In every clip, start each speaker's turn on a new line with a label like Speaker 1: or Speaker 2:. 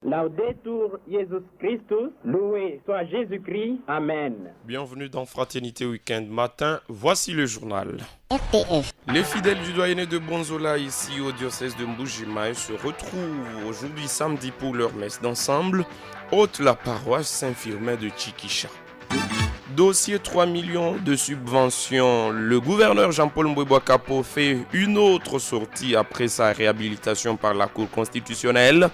Speaker 1: Laudetur Jesus Christus, loué soit Jésus-Christ, Amen.
Speaker 2: Bienvenue dans Fraternité Week-end matin, voici le journal.
Speaker 3: RTF.
Speaker 2: Les fidèles du doyenné de Bonzola ici au diocèse de Mbujimaï se retrouvent aujourd'hui samedi pour leur messe d'ensemble, haute la paroisse Saint-Firmin de Tchikisha. Dossier 3 millions de subventions. Le gouverneur Jean-Paul Mboué-Boakapo fait une autre sortie après sa réhabilitation par la Cour constitutionnelle.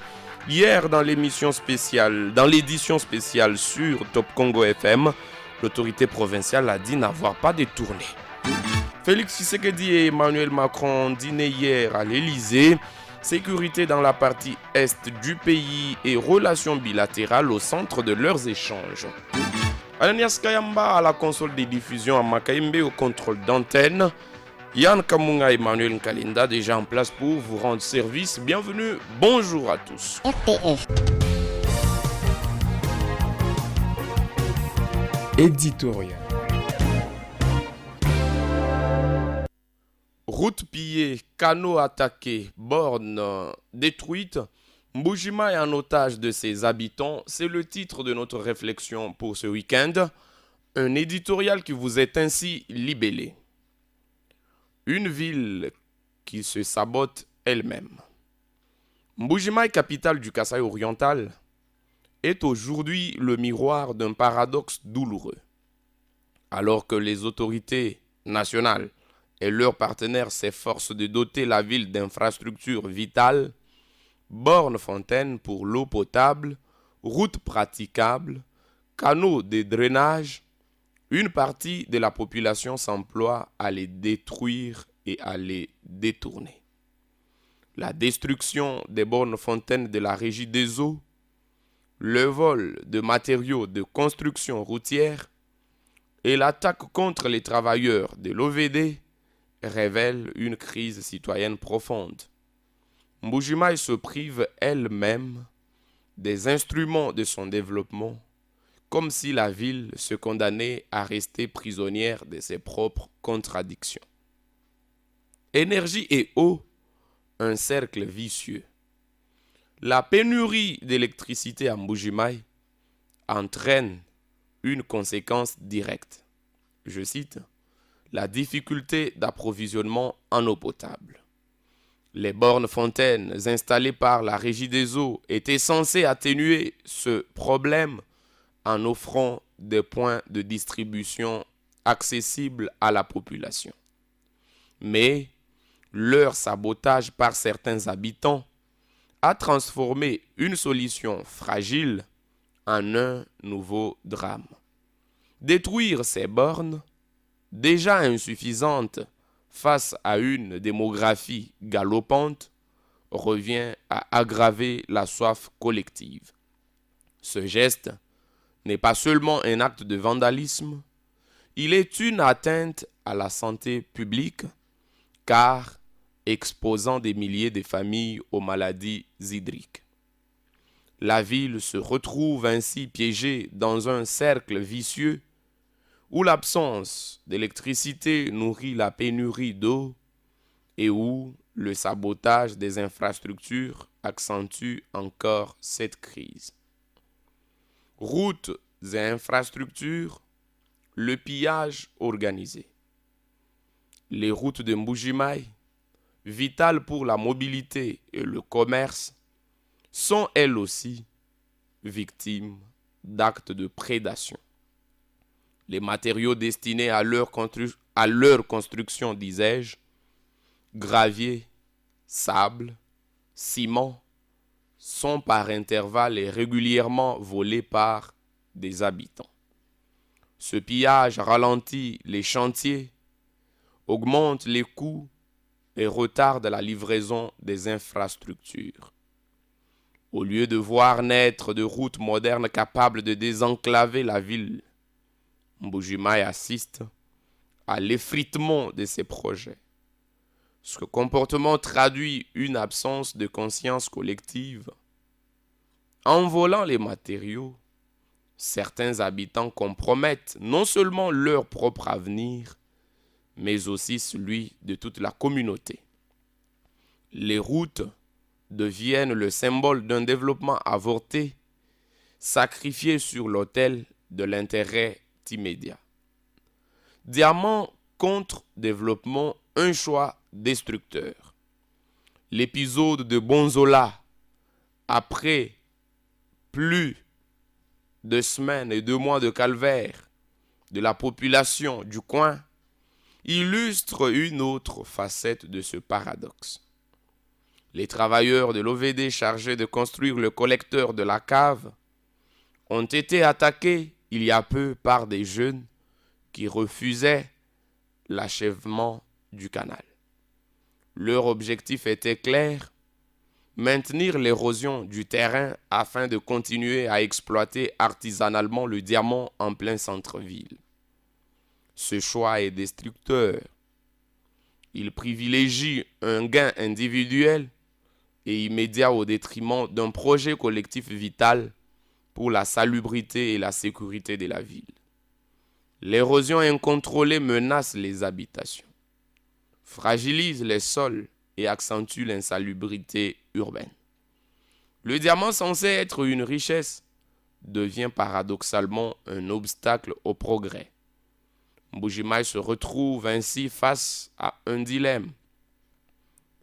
Speaker 2: Hier, dans l'édition spéciale sur Top Congo FM, l'autorité provinciale a dit n'avoir pas détourné. Félix Tshisekedi et Emmanuel Macron dînaient hier à l'Elysée. Sécurité dans la partie est du pays et relations bilatérales au centre de leurs échanges. Ananias Kayamba à la console des diffusions à Makaimbe au contrôle d'antenne. Yann Kamunga et Emmanuel Nkalinda déjà en place pour vous rendre service. Bienvenue, bonjour à tous.
Speaker 3: RTF.
Speaker 4: Éditorial.
Speaker 2: Route pillée, canaux attaqués, bornes détruites, Mbujima est en otage de ses habitants. C'est le titre de notre réflexion pour ce week-end. Un éditorial qui vous est ainsi libellé. Une ville qui se sabote elle-même. Mbujimaï, capitale du Kasaï oriental, est aujourd'hui le miroir d'un paradoxe douloureux. Alors que les autorités nationales et leurs partenaires s'efforcent de doter la ville d'infrastructures vitales, bornes fontaines pour l'eau potable, routes praticables, canaux de drainage, une partie de la population s'emploie à les détruire et à les détourner. La destruction des bornes fontaines de la régie des eaux, le vol de matériaux de construction routière et l'attaque contre les travailleurs de l'OVD révèlent une crise citoyenne profonde. Mbujimaï se prive elle-même des instruments de son développement, comme si la ville se condamnait à rester prisonnière de ses propres contradictions. Énergie et eau, un cercle vicieux. La pénurie d'électricité à Mbujimaï entraîne une conséquence directe. Je cite, la difficulté d'approvisionnement en eau potable. Les bornes fontaines installées par la Régie des eaux étaient censées atténuer ce problème en offrant des points de distribution accessibles à la population. Mais leur sabotage par certains habitants a transformé une solution fragile en un nouveau drame. Détruire ces bornes, déjà insuffisantes face à une démographie galopante, revient à aggraver la soif collective. Ce geste n'est pas seulement un acte de vandalisme, il est une atteinte à la santé publique, car exposant des milliers de familles aux maladies hydriques. La ville se retrouve ainsi piégée dans un cercle vicieux où l'absence d'électricité nourrit la pénurie d'eau et où le sabotage des infrastructures accentue encore cette crise. Routes et infrastructures, le pillage organisé. Les routes de Mbujimaï, vitales pour la mobilité et le commerce, sont elles aussi victimes d'actes de prédation. Les matériaux destinés à leur construction, disais-je, gravier, sable, ciment, sont par intervalles et régulièrement volés par des habitants. Ce pillage ralentit les chantiers, augmente les coûts et retarde la livraison des infrastructures. Au lieu de voir naître de routes modernes capables de désenclaver la ville, Mbujimaï assiste à l'effritement de ses projets. Ce comportement traduit une absence de conscience collective. En volant les matériaux, certains habitants compromettent non seulement leur propre avenir, mais aussi celui de toute la communauté. Les routes deviennent le symbole d'un développement avorté, sacrifié sur l'autel de l'intérêt immédiat. Diamant contre développement, un choix destructeur. L'épisode de Bonzola, après plus de semaines et de mois de calvaire de la population du coin, illustre une autre facette de ce paradoxe. Les travailleurs de l'OVD chargés de construire le collecteur de la cave ont été attaqués il y a peu par des jeunes qui refusaient l'achèvement du canal. Leur objectif était clair: maintenir l'érosion du terrain afin de continuer à exploiter artisanalement le diamant en plein centre-ville. Ce choix est destructeur. Il privilégie un gain individuel et immédiat au détriment d'un projet collectif vital pour la salubrité et la sécurité de la ville. L'érosion incontrôlée menace les habitations, fragilise les sols et accentue l'insalubrité urbaine. Le diamant censé être une richesse devient paradoxalement un obstacle au progrès. Mbuji-Mayi se retrouve ainsi face à un dilemme: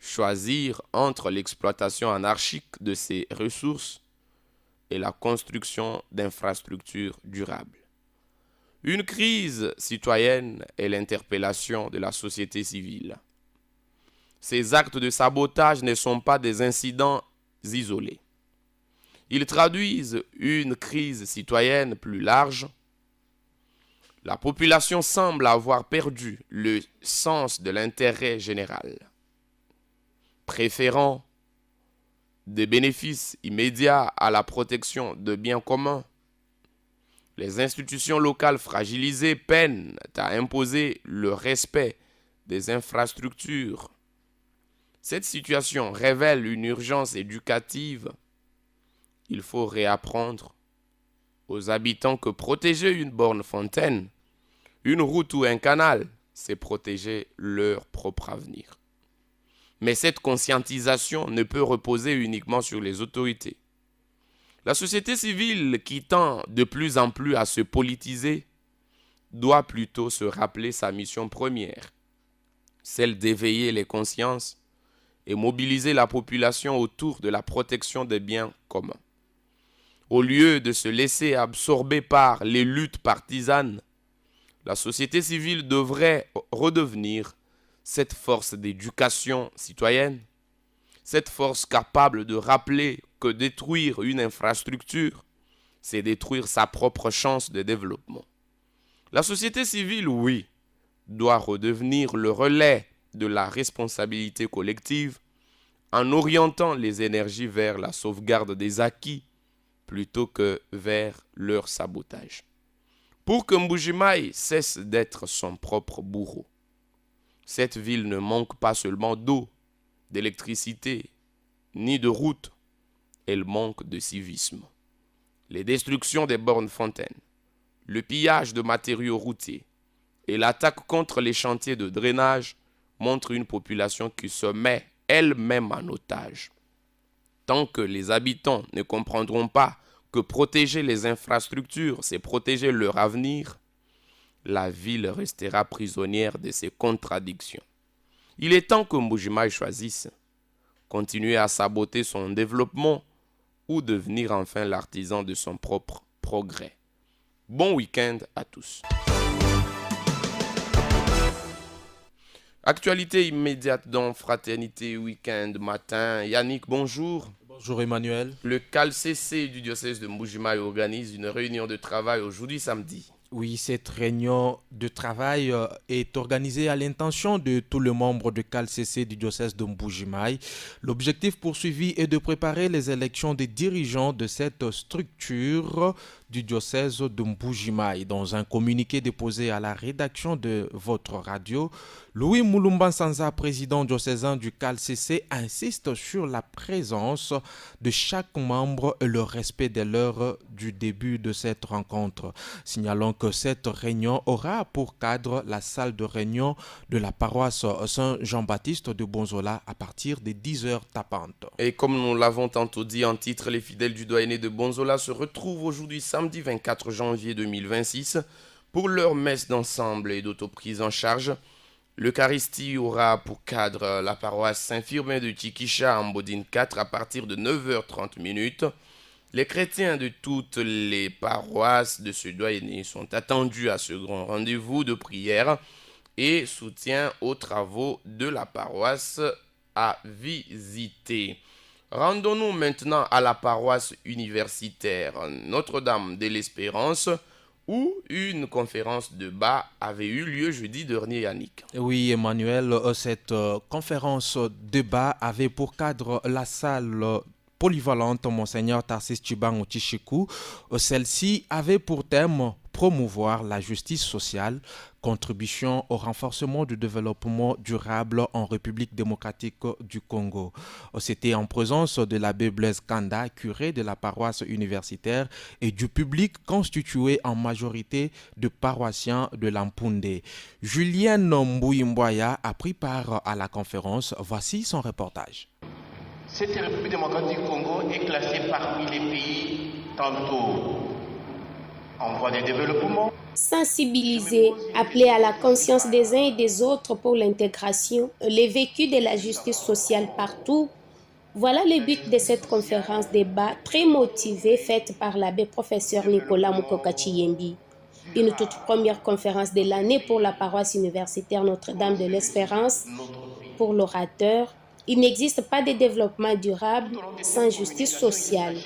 Speaker 2: choisir entre l'exploitation anarchique de ses ressources et la construction d'infrastructures durables. Une crise citoyenne est l'interpellation de la société civile. Ces actes de sabotage ne sont pas des incidents isolés. Ils traduisent une crise citoyenne plus large. La population semble avoir perdu le sens de l'intérêt général, préférant des bénéfices immédiats à la protection de biens communs. Les institutions locales fragilisées peinent à imposer le respect des infrastructures. Cette situation révèle une urgence éducative. Il faut réapprendre aux habitants que protéger une borne fontaine, une route ou un canal, c'est protéger leur propre avenir. Mais cette conscientisation ne peut reposer uniquement sur les autorités. La société civile, qui tend de plus en plus à se politiser, doit plutôt se rappeler sa mission première, celle d'éveiller les consciences et mobiliser la population autour de la protection des biens communs. Au lieu de se laisser absorber par les luttes partisanes, la société civile devrait redevenir cette force d'éducation citoyenne, cette force capable de rappeler que détruire une infrastructure, c'est détruire sa propre chance de développement. La société civile, oui, doit redevenir le relais de la responsabilité collective en orientant les énergies vers la sauvegarde des acquis plutôt que vers leur sabotage. Pour que Mbuji-Mayi cesse d'être son propre bourreau, cette ville ne manque pas seulement d'eau, d'électricité, ni de route, elle manque de civisme. Les destructions des bornes fontaines, le pillage de matériaux routiers et l'attaque contre les chantiers de drainage montrent une population qui se met elle-même en otage. Tant que les habitants ne comprendront pas que protéger les infrastructures, c'est protéger leur avenir, la ville restera prisonnière de ses contradictions. Il est temps que Mbuji-Mayi choisisse: continuer à saboter son développement ou devenir enfin l'artisan de son propre progrès. Bon week-end à tous. Actualité immédiate dans Fraternité Week-end matin. Yannick, bonjour.
Speaker 3: Bonjour Emmanuel.
Speaker 2: Le CALCC du diocèse de Mbuji-Mayi organise une réunion de travail aujourd'hui samedi.
Speaker 3: Oui, cette réunion de travail est organisée à l'intention de tous les membres de CALCC du diocèse de Mbuji-Mayi. L'objectif poursuivi est de préparer les élections des dirigeants de cette structure du diocèse de Mbuji-Mayi. Dans un communiqué déposé à la rédaction de votre radio, Louis Moulumba Sanza, président diocésain du CALCC, insiste sur la présence de chaque membre et le respect de l'heure du début de cette rencontre, signalant que cette réunion aura pour cadre la salle de réunion de la paroisse Saint-Jean-Baptiste de Bonzola à partir des 10h tapantes.
Speaker 2: Et comme nous l'avons tantôt dit en titre, les fidèles du doyenné de Bonzola se retrouvent aujourd'hui samedi 24 janvier 2026 pour leur messe d'ensemble et d'autoprise en charge. L'Eucharistie aura pour cadre la paroisse Saint-Firmin de Tikisha en Bodine 4 à partir de 9h30. Les chrétiens de toutes les paroisses de ce doyenné sont attendus à ce grand rendez-vous de prière et soutien aux travaux de la paroisse à visiter. Rendons-nous maintenant à la paroisse universitaire Notre-Dame de l'Espérance, où une conférence de débat avait eu lieu jeudi dernier, Yannick.
Speaker 3: Oui, Emmanuel, cette conférence de débat avait pour cadre la salle polyvalente Monseigneur Tarsis Tchiban Otishiku. Celle-ci avait pour thème promouvoir la justice sociale, contribution au renforcement du développement durable en République démocratique du Congo. C'était en présence de l'abbé Blaise Kanda, curé de la paroisse universitaire, et du public constitué en majorité de paroissiens de l'Ampoundé. Julienne Mbouimboya a pris part à la conférence. Voici son reportage.
Speaker 4: Cette République démocratique du Congo est classée parmi les pays tantôt en voie de développement.
Speaker 5: Sensibiliser, appeler à la conscience des uns et des autres pour l'intégration, les vécus de la justice sociale partout. Voilà le but de cette conférence débat très motivée faite par l'abbé professeur Nicolas Mukoka-Chiyembi. Une toute première conférence de l'année pour la paroisse universitaire Notre-Dame de l'Espérance. Pour l'orateur, il n'existe pas de développement durable sans justice sociale.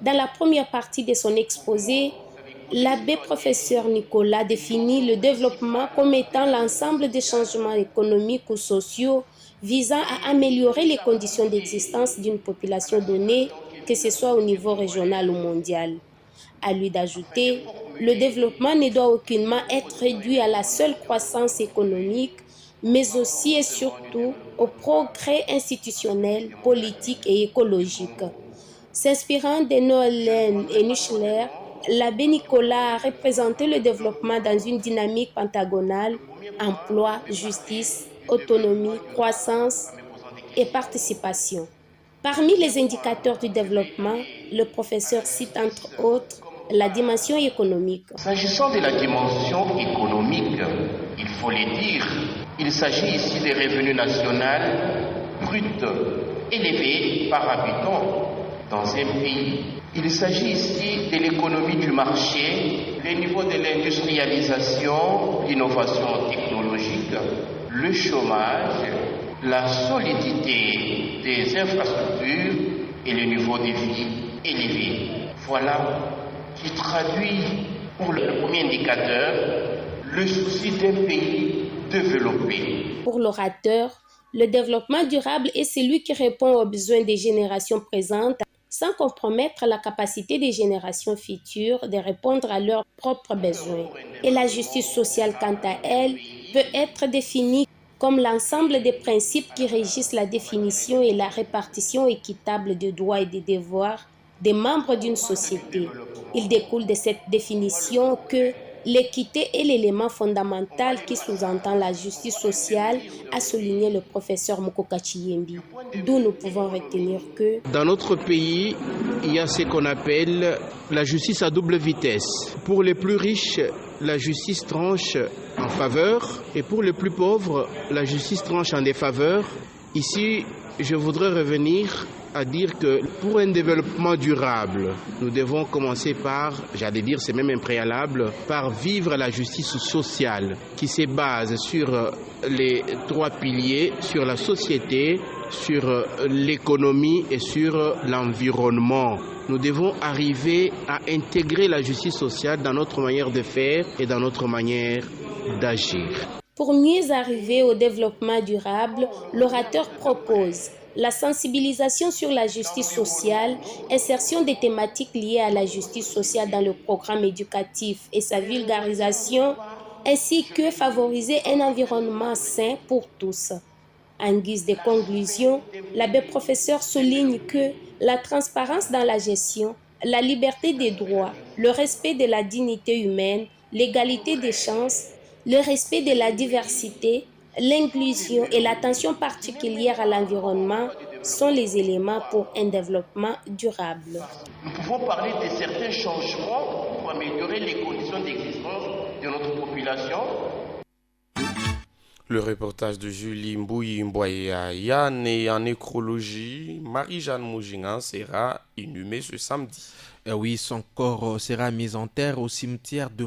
Speaker 5: Dans la première partie de son exposé, l'abbé professeur Nicolas définit le développement comme étant l'ensemble des changements économiques ou sociaux visant à améliorer les conditions d'existence d'une population donnée, que ce soit au niveau régional ou mondial. À lui d'ajouter, le développement ne doit aucunement être réduit à la seule croissance économique, mais aussi et surtout au progrès institutionnel, politique et écologique. S'inspirant de Noël et Nichler, l'abbé Nicolas a représenté le développement dans une dynamique pentagonale, emploi, justice, autonomie, croissance et participation. Parmi les indicateurs du développement, le professeur cite entre autres la dimension économique.
Speaker 4: S'agissant de la dimension économique, il faut le dire, il s'agit ici des revenus nationaux bruts élevés par habitant dans un pays. Il s'agit ici de l'économie du marché, le niveau de l'industrialisation, l'innovation technologique, le chômage, la solidité des infrastructures et le niveau de vie élevé. Voilà qui traduit pour le premier indicateur le souci d'un pays développé.
Speaker 5: Pour l'orateur, le développement durable est celui qui répond aux besoins des générations présentes sans compromettre la capacité des générations futures de répondre à leurs propres besoins. Et la justice sociale, quant à elle, peut être définie comme l'ensemble des principes qui régissent la définition et la répartition équitable des droits et des devoirs des membres d'une société. Il découle de cette définition que l'équité est l'élément fondamental qui sous-entend la justice sociale, a souligné le professeur Mukoka Chiyembi. D'où nous pouvons retenir que
Speaker 6: dans notre pays, il y a ce qu'on appelle la justice à double vitesse. Pour les plus riches, la justice tranche en faveur et pour les plus pauvres, la justice tranche en défaveur. Ici, je voudrais revenir à dire que pour un développement durable, nous devons commencer par, j'allais dire c'est même un préalable, par vivre la justice sociale qui se base sur les trois piliers, sur la société, sur l'économie et sur l'environnement. Nous devons arriver à intégrer la justice sociale dans notre manière de faire et dans notre manière d'agir.
Speaker 5: Pour mieux arriver au développement durable, l'orateur propose la sensibilisation sur la justice sociale, insertion des thématiques liées à la justice sociale dans le programme éducatif et sa vulgarisation, ainsi que favoriser un environnement sain pour tous. En guise de conclusion, l'abbé professeur souligne que la transparence dans la gestion, la liberté des droits, le respect de la dignité humaine, l'égalité des chances, le respect de la diversité, l'inclusion et l'attention particulière à l'environnement sont les éléments pour un développement durable.
Speaker 4: Nous pouvons parler de certains changements pour améliorer les conditions d'existence de notre population.
Speaker 2: Le reportage de Julie Mbouyi-Mboya, née en nécrologie, Marie-Jeanne Moujingan sera inhumée ce samedi.
Speaker 3: Oui, son corps sera mis en terre au cimetière de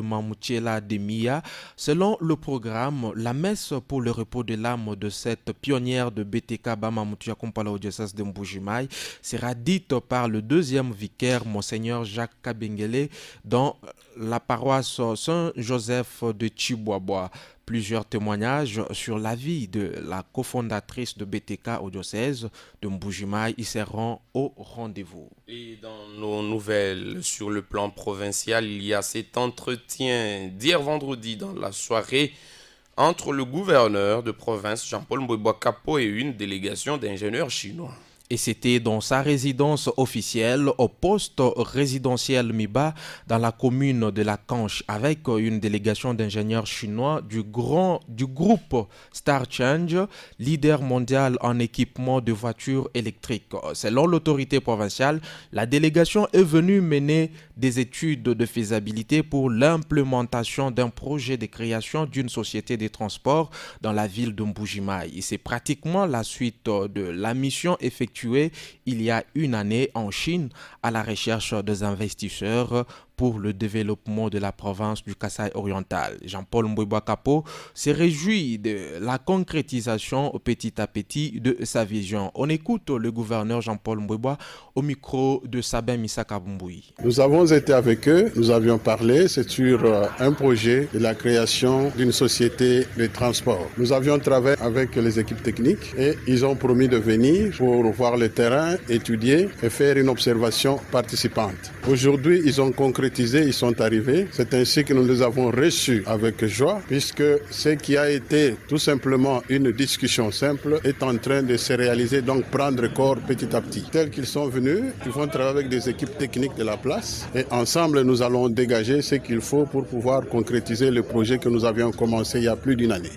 Speaker 3: Mamouchela de Mia. Selon le programme, la messe pour le repos de l'âme de cette pionnière de BTK Bamamoutia Kompala au diocèse de Mbujimaï sera dite par le deuxième vicaire, Monseigneur Jacques Kabengele, dans la paroisse Saint-Joseph de Chiboaboa. Plusieurs témoignages sur la vie de la cofondatrice de BTK au diocèse de Mbujimaï y seront au rendez-vous.
Speaker 2: Et dans nos nouvelles sur le plan provincial, il y a cet entretien d'hier vendredi dans la soirée entre le gouverneur de province Jean-Paul Mbouiboa-Capo et une délégation d'ingénieurs chinois.
Speaker 3: Et c'était dans sa résidence officielle au poste résidentiel Miba dans la commune de La Canche avec une délégation d'ingénieurs chinois du groupe Star Change, leader mondial en équipement de voitures électriques. Selon l'autorité provinciale, la délégation est venue mener des études de faisabilité pour l'implémentation d'un projet de création d'une société de transport dans la ville de Mbujimaï. C'est pratiquement la suite de la mission effectuée il y a une année en Chine à la recherche des investisseurs pour le développement de la province du Kasaï oriental. Jean-Paul Mbouiboa-Capo se réjouit de la concrétisation petit à petit de sa vision. On écoute le gouverneur Jean-Paul Mbouiboa au micro de Sabin Misaka Bumboui.
Speaker 7: Nous avons été avec eux, nous avions parlé, c'est sur un projet de la création d'une société de transport. Nous avions travaillé avec les équipes techniques et ils ont promis de venir pour voir le terrain, étudier et faire une observation participante. Aujourd'hui, ils ont concrétisé, ils sont arrivés. C'est ainsi que nous les avons reçus avec joie, puisque ce qui a été tout simplement une discussion simple est en train de se réaliser, donc prendre corps petit à petit. Tels qu'ils sont venus, ils vont travailler avec des équipes techniques de la place et ensemble, nous allons dégager ce qu'il faut pour pouvoir concrétiser le projet que nous avions commencé il y a plus d'une année.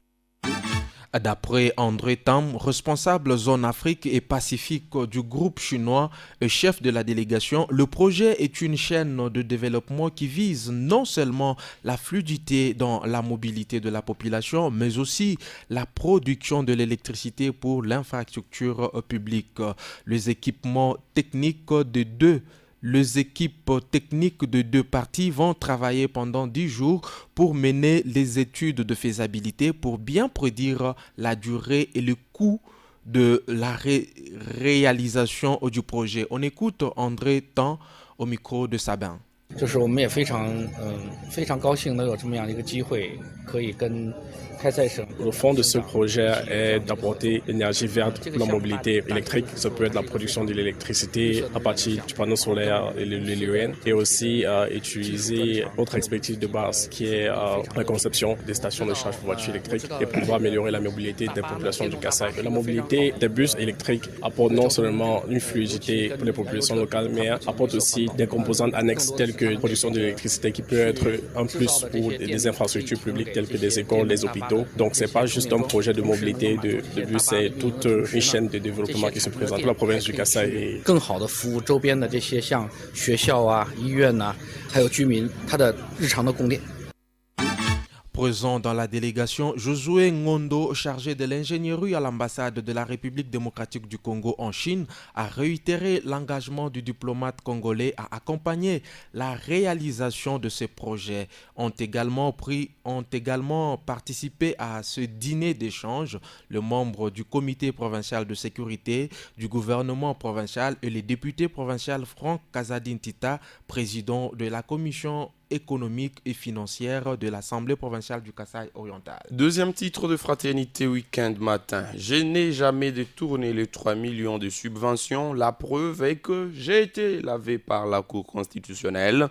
Speaker 3: D'après André Tam, responsable zone Afrique et Pacifique du groupe chinois et chef de la délégation, le projet est une chaîne de développement qui vise non seulement la fluidité dans la mobilité de la population, mais aussi la production de l'électricité pour l'infrastructure publique. Les équipes techniques de deux parties vont travailler pendant 10 jours pour mener les études de faisabilité pour bien prédire la durée et le coût de la réalisation du projet. On écoute André Tan au micro de Sabin.
Speaker 8: 就是我们也非常高兴能有这么样一个机会，可以跟开塞省。
Speaker 9: Le fond de ce projet est d'apporter l'énergie verte pour la mobilité électrique. Ça peut être la production de l'électricité à partir du panneau solaire et l'éolienne, et aussi utiliser notre expertise de base qui est la conception des stations de charge pour voitures électriques et pouvoir améliorer la mobilité des populations du Kasaï. La mobilité des bus électriques apporte non seulement une fluidité pour les populations locales, mais apporte aussi des composantes annexes telles que la production d'électricité qui peut être un plus pour des infrastructures publiques telles que des écoles, les hôpitaux. Donc c'est pas juste un projet de mobilité de bus, c'est toute une chaîne de développement qui se présente pour la province du Kasaï.
Speaker 8: 更好的服务周边的这些像学校啊、医院呐，还有居民他的日常的供电。
Speaker 3: Présent dans la délégation, Josué Ngondo, chargé de l'ingénierie à l'ambassade de la République démocratique du Congo en Chine, a réitéré l'engagement du diplomate congolais à accompagner la réalisation de ces projets. Ont également participé à ce dîner d'échange le membre du comité provincial de sécurité du gouvernement provincial et le député provincial Franck Kazadine Tita, président de la commission économique et financière de l'Assemblée provinciale du Kasaï oriental.
Speaker 2: Deuxième titre de Fraternité Week-end matin. Je n'ai jamais détourné les 3 millions de subventions. La preuve est que j'ai été lavé par la Cour constitutionnelle.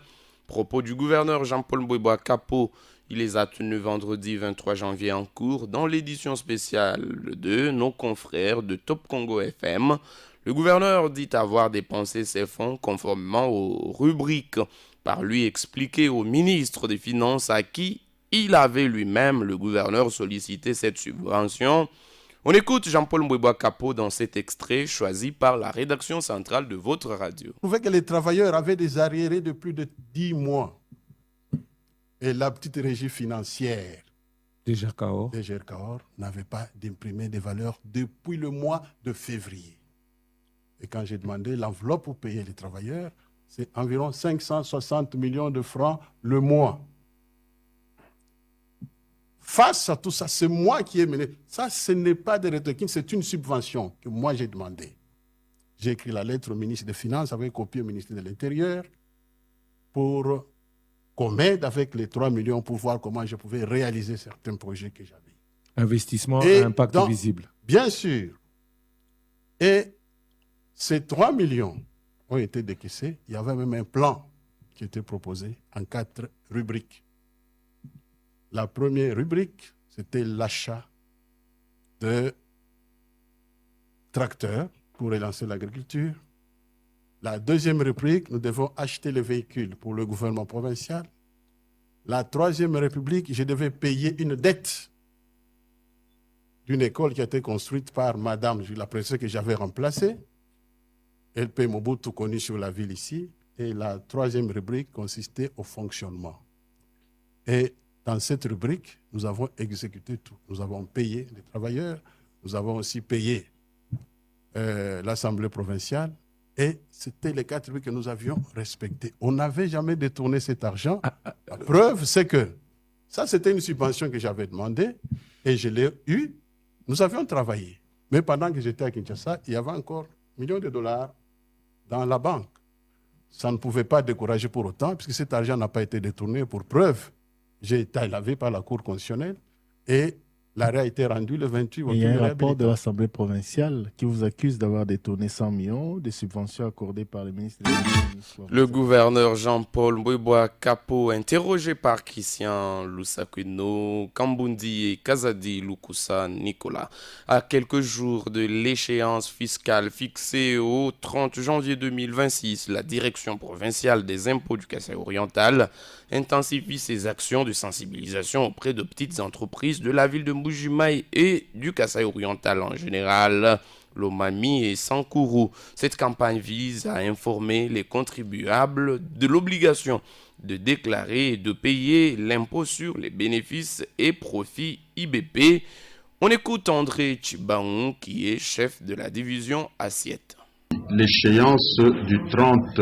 Speaker 2: Propos du gouverneur Jean-Paul Mbouébois Capo, il les a tenus vendredi 23 janvier en cours dans l'édition spéciale de nos confrères de Top Congo FM. Le gouverneur dit avoir dépensé ses fonds conformément aux rubriques par lui expliqué au ministre des Finances à qui il avait lui-même, le gouverneur, sollicité cette subvention. On écoute Jean-Paul Mbouébois Capo dans cet extrait choisi par la rédaction centrale de votre radio.
Speaker 7: Je trouvais que les travailleurs avaient des arriérés de plus de 10 mois. Et la petite régie financière
Speaker 10: de GERCAOR
Speaker 7: n'avait pas d'imprimé des valeurs depuis le mois de février. Et quand j'ai demandé l'enveloppe pour payer les travailleurs, c'est environ 560 millions de francs le mois. Face à tout ça, c'est moi qui ai mené. Ça, ce n'est pas des retoquines, c'est une subvention que moi j'ai demandée. J'ai écrit la lettre au ministre des Finances, avec copie au ministre de l'Intérieur, pour qu'on m'aide avec les 3 millions pour voir comment je pouvais réaliser certains projets que j'avais.
Speaker 10: Investissement à impact visible.
Speaker 7: Bien sûr. Et ces 3 millions ont été décaissés. Il y avait même un plan qui était proposé en 4 rubriques. La première rubrique, c'était l'achat de tracteurs pour relancer l'agriculture. La deuxième rubrique, nous devons acheter les véhicules pour le gouvernement provincial. La troisième rubrique, je devais payer une dette d'une école qui a été construite par madame, la professeure que j'avais remplacée. Elle paye Mobutu, connu sur la ville ici. Et la troisième rubrique consistait au fonctionnement. Et dans cette rubrique, nous avons exécuté tout. Nous avons payé les travailleurs, nous avons aussi payé l'Assemblée provinciale, et c'était les 4 rubriques que nous avions respectées. On n'avait jamais détourné cet argent. La preuve, c'est que ça, c'était une subvention que j'avais demandée, et je l'ai eue. Nous avions travaillé. Mais pendant que j'étais à Kinshasa, il y avait encore millions de dollars dans la banque. Ça ne pouvait pas décourager pour autant, puisque cet argent n'a pas été détourné. Pour preuve, j'ai été lavé par la Cour constitutionnelle et l'arrêt a été rendu le 28 octobre.
Speaker 11: Il y a un rapport de l'Assemblée provinciale qui vous accuse d'avoir détourné 100 millions de subventions accordées par le ministre des Finances.
Speaker 2: Le gouverneur Jean-Paul Mbouébois Capo, interrogé par Christian Lusakwino, Kambundi et Kazadi Lukusa Nicolas. À quelques jours de l'échéance fiscale fixée au 30 janvier 2026, la direction provinciale des impôts du Kasaï oriental intensifie ses actions de sensibilisation auprès de petites entreprises de la ville de Mbuji-Mayi et du Kasaï oriental en général, Lomami et Sankourou. Cette campagne vise à informer les contribuables de l'obligation de déclarer et de payer l'impôt sur les bénéfices et profits IBP. On écoute André Chibaon, qui est chef de la division assiette.
Speaker 12: L'échéance du 30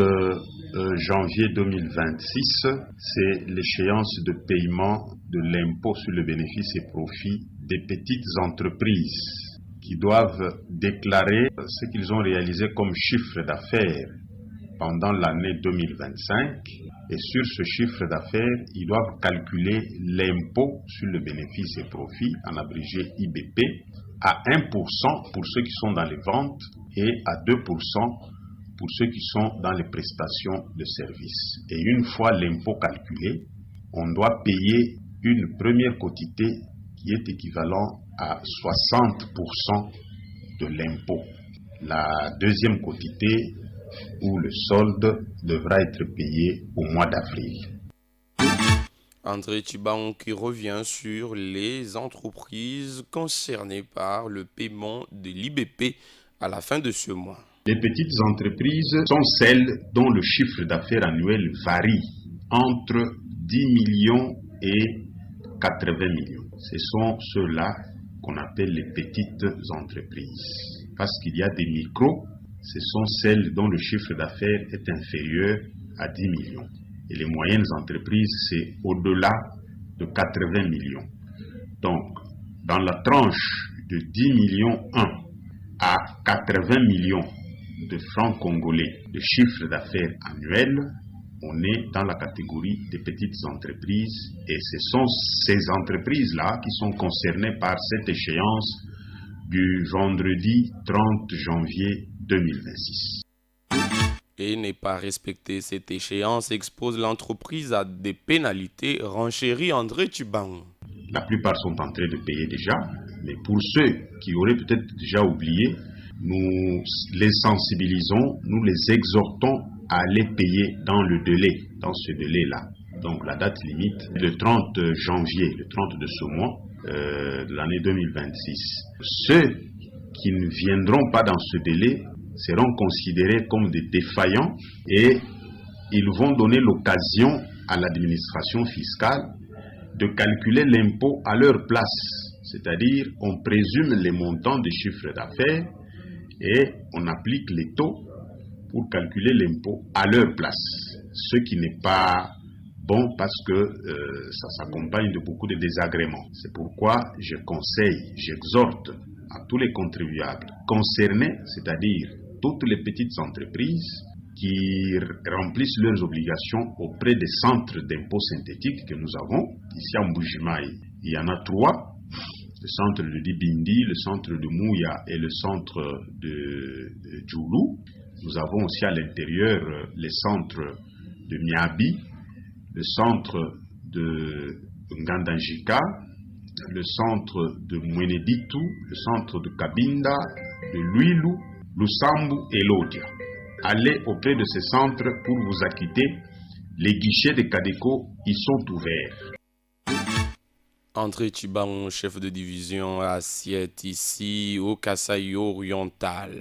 Speaker 12: janvier 2026, c'est l'échéance de paiement de l'impôt sur le bénéfice et profit des petites entreprises qui doivent déclarer ce qu'ils ont réalisé comme chiffre d'affaires pendant l'année 2025. Et sur ce chiffre d'affaires, ils doivent calculer l'impôt sur le bénéfice et profit, en abrégé IBP, à 1% pour ceux qui sont dans les ventes et à 2% pour ceux qui sont dans les prestations de services. Et une fois l'impôt calculé, on doit payer une première quotité qui est équivalent à 60% de l'impôt. La deuxième quotité où le solde devra être payé au mois d'avril.
Speaker 2: André Chibaon qui revient sur les entreprises concernées par le paiement de l'IBP à la fin de ce mois.
Speaker 12: Les petites entreprises sont celles dont le chiffre d'affaires annuel varie entre 10 millions et 80 millions. Ce sont ceux-là qu'on appelle les petites entreprises. Parce qu'il y a des micros, ce sont celles dont le chiffre d'affaires est inférieur à 10 millions. Et les moyennes entreprises, c'est au-delà de 80 millions. Donc, dans la tranche de 10 millions 1 à 80 millions de francs congolais de chiffre d'affaires annuel, on est dans la catégorie des petites entreprises et ce sont ces entreprises-là qui sont concernées par cette échéance du vendredi 30 janvier 2026.
Speaker 2: et ne pas respecter cette échéance expose l'entreprise à des pénalités, renchérit André Tchibang.
Speaker 12: La plupart sont en train de payer déjà, mais pour ceux qui auraient peut-être déjà oublié, nous les sensibilisons, nous les exhortons à aller payer dans ce délai-là. Donc la date limite, le 30 janvier, le 30 de ce mois de l'année 2026. Ceux qui ne viendront pas dans ce délai seront considérés comme des défaillants et ils vont donner l'occasion à l'administration fiscale de calculer l'impôt à leur place. C'est-à-dire, on présume les montants des chiffres d'affaires et on applique les taux pour calculer l'impôt à leur place. Ce qui n'est pas bon parce que ça s'accompagne de beaucoup de désagréments. C'est pourquoi je conseille, j'exhorte à tous les contribuables concernés, c'est-à-dire toutes les petites entreprises qui remplissent leurs obligations auprès des centres d'impôts synthétiques que nous avons. Ici à Mbujimayi, il y en a 3. Le centre de Dibindi, le centre de Mouya et le centre de Djoulou. Nous avons aussi à l'intérieur les centres de Miabi, le centre de Ngandanjika, le centre de Mweneditu, le centre de Kabinda, de Luilu, Lusambu et Lodia. Allez auprès de ces centres pour vous acquitter. Les guichets de Cadeco y sont ouverts.
Speaker 2: André Tchibang, chef de division assiette ici au Kasaï oriental.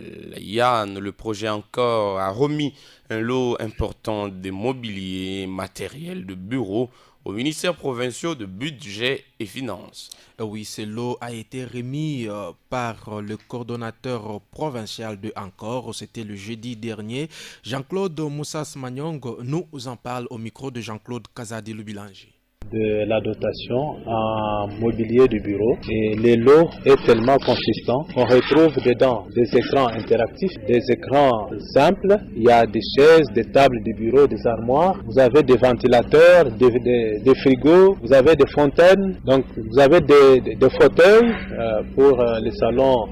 Speaker 2: Yann, le projet encore, a remis un lot important de mobilier, matériel de bureau au ministère provincial de budget et finances.
Speaker 3: Oui, ce lot a été remis par le coordonnateur provincial de Encore. C'était le jeudi dernier. Jean-Claude Moussas Magnong nous en parle au micro de Jean-Claude Kazadi Lubilangi.
Speaker 13: De la dotation en mobilier du bureau et le lot est tellement consistant qu'on retrouve dedans des écrans interactifs, des écrans simples, il y a des chaises, des tables de bureau, des armoires, vous avez des ventilateurs, des frigos, vous avez des fontaines, donc vous avez des fauteuils pour les salons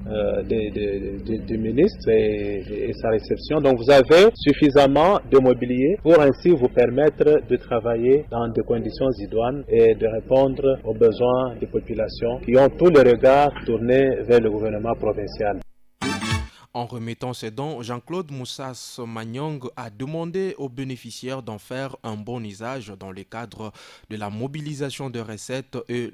Speaker 13: du ministre et sa réception, donc vous avez suffisamment de mobilier pour ainsi vous permettre de travailler dans des conditions idoines et de répondre aux besoins des populations qui ont tous les regards tournés vers le gouvernement provincial.
Speaker 3: En remettant ces dons, Jean-Claude Moussas Magnong a demandé aux bénéficiaires d'en faire un bon usage dans le cadre de la mobilisation de recettes et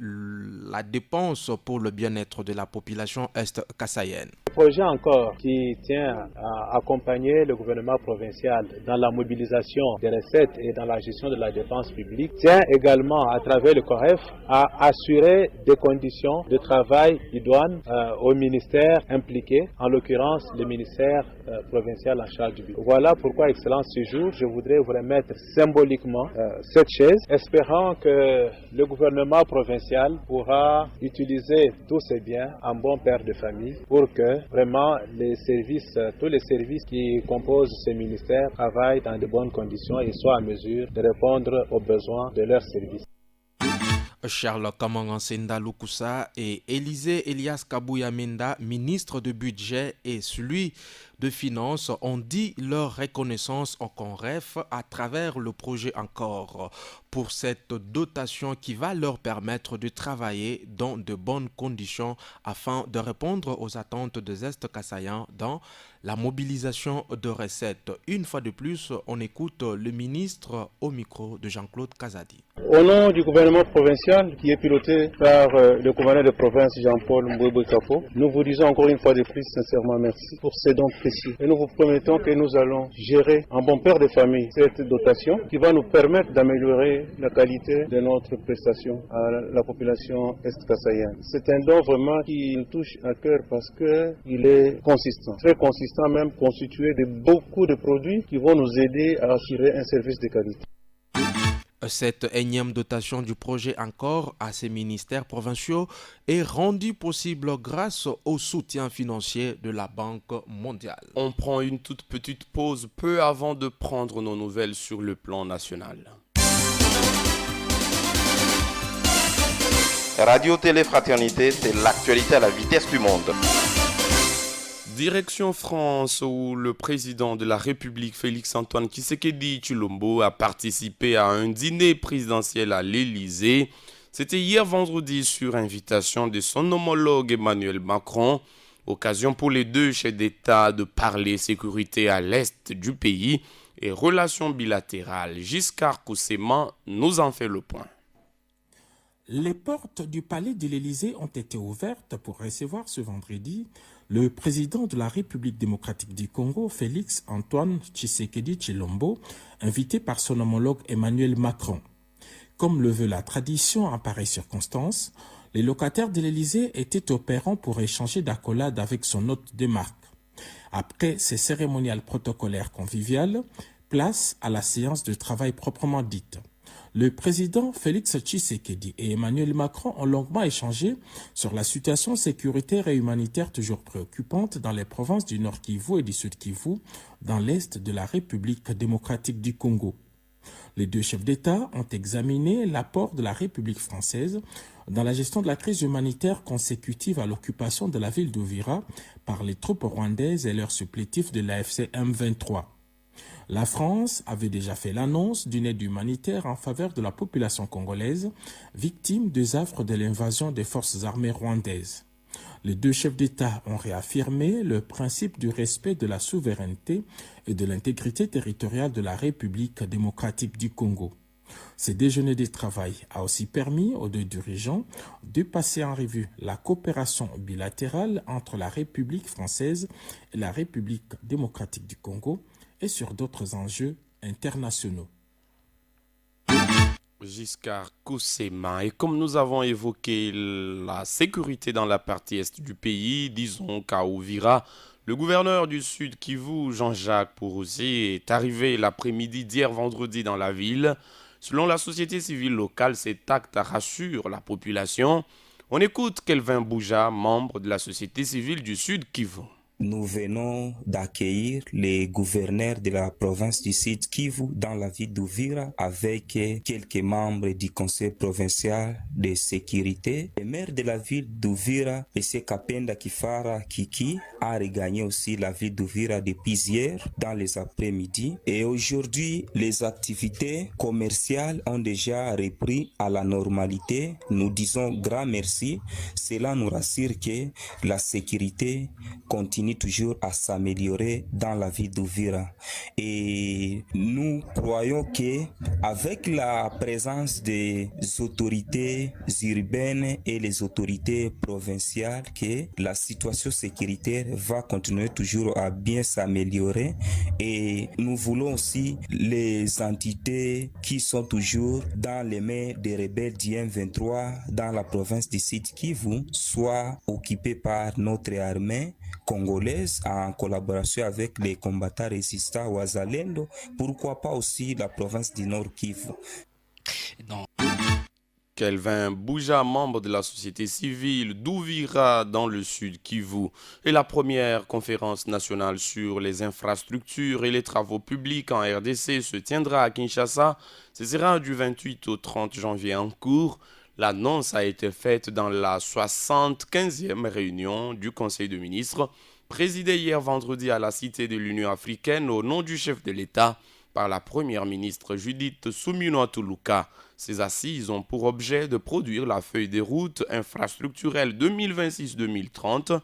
Speaker 3: la dépense pour le bien-être de la population est-kassaïenne.
Speaker 13: Le projet encore qui tient à accompagner le gouvernement provincial dans la mobilisation des recettes et dans la gestion de la dépense publique tient également à travers le COREF à assurer des conditions de travail idoines au ministère impliqué, en l'occurrence le ministère provincial en charge du bureau. Voilà pourquoi, Excellence, ce jour, je voudrais vous remettre symboliquement cette chaise, espérant que le gouvernement provincial pourra utiliser tous ses biens en bon père de famille pour que vraiment les services, tous les services qui composent ce ministère travaillent dans de bonnes conditions et soient en mesure de répondre aux besoins de leurs services.
Speaker 3: Charles Kamangansenda Lukusa et Élisée Elias Kabouya-Menda, ministre de budget et celui de finances, ont dit leur reconnaissance au CONREF à travers le projet Encore pour cette dotation qui va leur permettre de travailler dans de bonnes conditions afin de répondre aux attentes des Est-Kassaïens dans la mobilisation de recettes. Une fois de plus, on écoute le ministre au micro de Jean-Claude Kazadi.
Speaker 13: Au nom du gouvernement provincial qui est piloté par le gouverneur de province Jean-Paul Mbouéboué Kapo, nous vous disons encore une fois de plus sincèrement merci pour ces dons précieux. Et nous vous promettons que nous allons gérer en bon père de famille cette dotation qui va nous permettre d'améliorer la qualité de notre prestation à la population est-kassaïenne. C'est un don vraiment qui nous touche à cœur parce qu'il est consistant, très consistant même, constitué de beaucoup de produits qui vont nous aider à assurer un service de qualité.
Speaker 3: Cette énième dotation du projet Encore à ces ministères provinciaux est rendue possible grâce au soutien financier de la Banque mondiale.
Speaker 2: On prend une toute petite pause peu avant de prendre nos nouvelles sur le plan national.
Speaker 14: Radio Télé Fraternité, c'est l'actualité à la vitesse du monde.
Speaker 2: Direction France, où le président de la République, Félix-Antoine Tshisekedi Tshilombo, a participé à un dîner présidentiel à l'Élysée. C'était hier vendredi sur invitation de son homologue Emmanuel Macron. Occasion pour les deux chefs d'État de parler sécurité à l'est du pays et relations bilatérales. Giscard Kousseman nous en fait le point.
Speaker 14: Les portes du palais de l'Élysée ont été ouvertes pour recevoir ce vendredi le président de la République démocratique du Congo, Félix-Antoine Tshisekedi Tshilombo, invité par son homologue Emmanuel Macron. Comme le veut la tradition en pareille circonstance, les locataires de l'Élysée étaient opérants pour échanger d'accolades avec son hôte de marque. Après ces cérémoniales protocolaires conviviales, place à la séance de travail proprement dite. Le président Félix Tshisekedi et Emmanuel Macron ont longuement échangé sur la situation sécuritaire et humanitaire toujours préoccupante dans les provinces du Nord Kivu et du Sud Kivu, dans l'est de la République démocratique du Congo. Les deux chefs d'État ont examiné l'apport de la République française dans la gestion de la crise humanitaire consécutive à l'occupation de la ville d'Uvira par les troupes rwandaises et leurs supplétifs de l'AFC M23. La France avait déjà fait l'annonce d'une aide humanitaire en faveur de la population congolaise, victime des affres de l'invasion des forces armées rwandaises. Les deux chefs d'État ont réaffirmé le principe du respect de la souveraineté et de l'intégrité territoriale de la République démocratique du Congo. Ce déjeuner de travail a aussi permis aux deux dirigeants de passer en revue la coopération bilatérale entre la République française et la République démocratique du Congo, et sur d'autres enjeux internationaux.
Speaker 2: Giscard Kousseman. Et comme nous avons évoqué la sécurité dans la partie est du pays, disons qu'à Uvira, le gouverneur du Sud Kivu, Jean-Jacques Purusi, est arrivé l'après-midi d'hier vendredi dans la ville. Selon la société civile locale, cet acte rassure la population. On écoute Kelvin Bouja, membre de la société civile du Sud Kivu.
Speaker 15: Nous venons d'accueillir les gouverneurs de la province du Sud Kivu dans la ville d'Uvira avec quelques membres du conseil provincial de sécurité. Le maire de la ville d'Uvira, M. Kapenda Kifara Kiki, a regagné aussi la ville d'Uvira depuis hier dans les après-midi. Et aujourd'hui, les activités commerciales ont déjà repris à la normalité. Nous disons grand merci. Cela nous rassure que la sécurité continue toujours à s'améliorer dans la ville d'Uvira. Et nous croyons que avec la présence des autorités urbaines et les autorités provinciales, que la situation sécuritaire va continuer toujours à bien s'améliorer. Et nous voulons aussi les entités qui sont toujours dans les mains des rebelles du M23 dans la province du Sud Kivu soient occupées par notre armée congolaise en collaboration avec les combattants résistants Wazalendo, pourquoi pas aussi la province du Nord Kivu.
Speaker 2: Kelvin Bouja, membre de la société civile d'Uvira dans le Sud Kivu, et la première conférence nationale sur les infrastructures et les travaux publics en RDC se tiendra à Kinshasa. Ce sera du 28 au 30 janvier en cours. L'annonce a été faite dans la 75e réunion du Conseil des ministres, présidée hier vendredi à la Cité de l'Union africaine au nom du chef de l'État par la première ministre Judith Suminwa-Tuluka. Ces assises ont pour objet de produire la feuille de route infrastructurelle 2026-2030.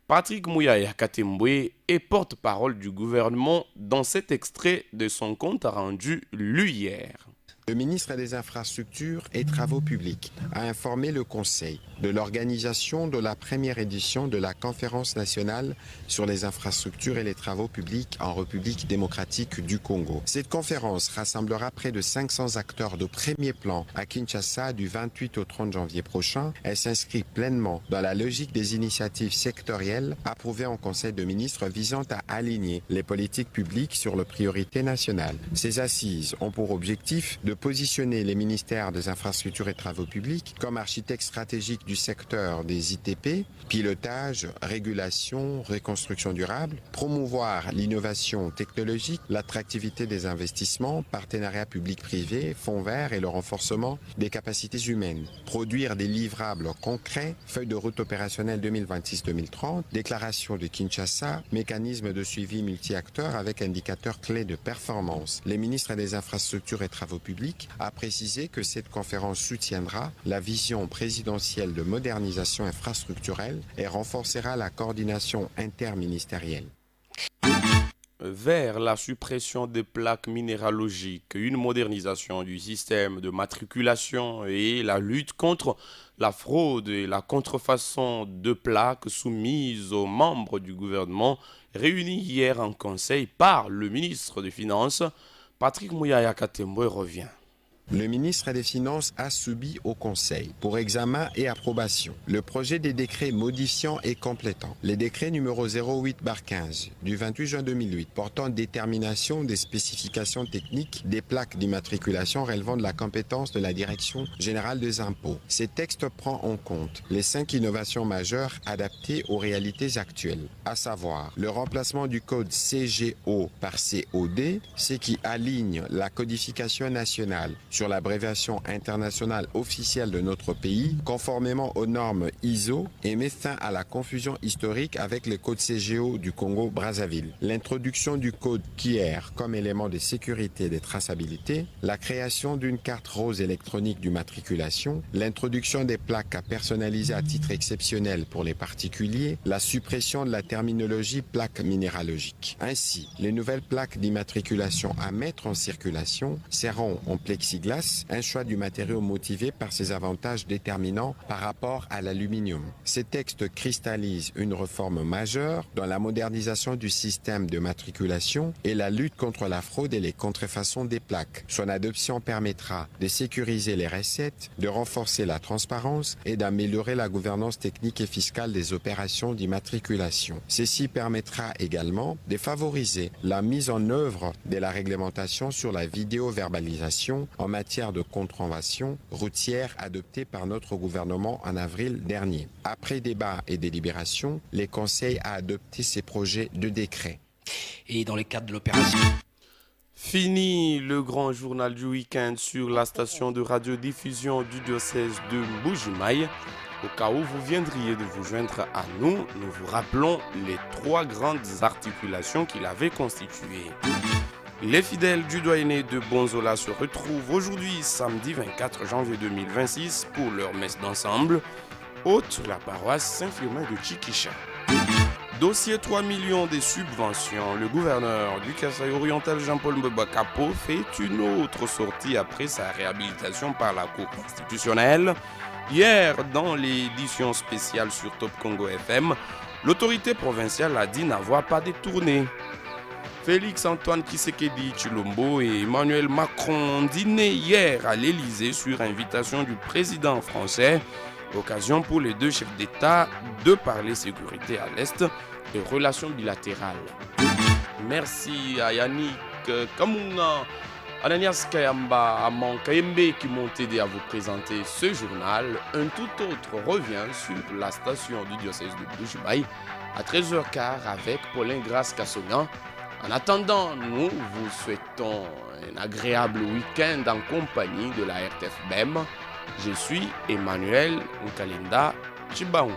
Speaker 2: Patrick Mouyaya Katembwe est porte-parole du gouvernement dans cet extrait de son compte rendu lu hier.
Speaker 16: Le ministre des Infrastructures et Travaux Publics a informé le Conseil de l'organisation de la première édition de la Conférence nationale sur les infrastructures et les travaux publics en République démocratique du Congo. Cette conférence rassemblera près de 500 acteurs de premier plan à Kinshasa du 28 au 30 janvier prochain. Elle s'inscrit pleinement dans la logique des initiatives sectorielles approuvées en Conseil de ministres visant à aligner les politiques publiques sur les priorités nationales. Ces assises ont pour objectif de positionner les ministères des infrastructures et travaux publics comme architectes stratégiques du secteur des ITP, pilotage, régulation, reconstruction durable, promouvoir l'innovation technologique, l'attractivité des investissements, partenariats publics-privés, fonds verts et le renforcement des capacités humaines, produire des livrables concrets, feuille de route opérationnelle 2026-2030, déclaration de Kinshasa, mécanisme de suivi multi-acteurs avec indicateurs clés de performance. Les ministres des infrastructures et travaux publics a précisé que cette conférence soutiendra la vision présidentielle de modernisation infrastructurelle et renforcera la coordination interministérielle.
Speaker 2: Vers la suppression des plaques minéralogiques, une modernisation du système de matriculation et la lutte contre la fraude et la contrefaçon de plaques soumises aux membres du gouvernement réunis hier en conseil par le ministre des Finances, Patrick Mouyaya Katembo revient.
Speaker 16: Le ministre des Finances a subi au Conseil pour examen et approbation le projet des décrets modifiant et complétant les décrets numéro 08/15 du 28 juin 2008 portant détermination des spécifications techniques des plaques d'immatriculation relevant de la compétence de la Direction générale des impôts. Ces textes prennent en compte les 5 innovations majeures adaptées aux réalités actuelles, à savoir le remplacement du code CGO par COD, ce qui aligne la codification nationale sur l'abréviation internationale officielle de notre pays, conformément aux normes ISO, et met fin à la confusion historique avec le code CGO du Congo-Brazzaville. L'introduction du code KIER comme élément de sécurité et de traçabilité, la création d'une carte rose électronique d'immatriculation, l'introduction des plaques à personnaliser à titre exceptionnel pour les particuliers, la suppression de la terminologie plaque minéralogique. Ainsi, les nouvelles plaques d'immatriculation à mettre en circulation seront en plexiglas, un choix du matériau motivé par ses avantages déterminants par rapport à l'aluminium. Ces textes cristallisent une réforme majeure dans la modernisation du système de matriculation et la lutte contre la fraude et les contrefaçons des plaques. Son adoption permettra de sécuriser les recettes, de renforcer la transparence et d'améliorer la gouvernance technique et fiscale des opérations d'immatriculation. Ceci permettra également de favoriser la mise en œuvre de la réglementation sur la vidéo-verbalisation en matière de contravention routière adoptée par notre gouvernement en avril dernier. Après débat et délibération, les conseils a adopté ces projets de décret.
Speaker 17: Et dans le cadre de l'opération...
Speaker 2: Fini le grand journal du week-end sur la station de radiodiffusion du diocèse de Mbuji-Mayi. Au cas où vous viendriez de vous joindre à nous, nous vous rappelons les 3 grandes articulations qu'il avait constituées. Les fidèles du doyenné de Bonzola se retrouvent aujourd'hui, samedi 24 janvier 2026, pour leur messe d'ensemble, haute la paroisse Saint-Firmin de Tchikisha. Dossier 3 millions des subventions. Le gouverneur du Kasaï oriental Jean-Paul Mbeba Kapo fait une autre sortie après sa réhabilitation par la Cour constitutionnelle. Hier, dans l'édition spéciale sur Top Congo FM, l'autorité provinciale a dit n'avoir pas détourné. Félix Antoine Tshisekedi Tshilombo et Emmanuel Macron ont dîné hier à l'Élysée sur invitation du président français. Occasion pour les 2 chefs d'État de parler sécurité à l'Est et relations bilatérales. Merci à Yannick Kamunga, Ananias Kayamba, Aman Kayembe qui m'ont aidé à vous présenter ce journal. Un tout autre revient sur la station du diocèse de Mbuji-Mayi à 13h15 avec Paulin Grasse-Kassognan. En attendant, nous vous souhaitons un agréable week-end en compagnie de la RTFBM. Je suis Emmanuel Nkalinda Chibaou.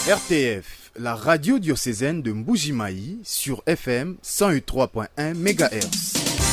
Speaker 18: RTF, la radio diocésaine de Mbuji-Mayi sur FM 103.1 MHz.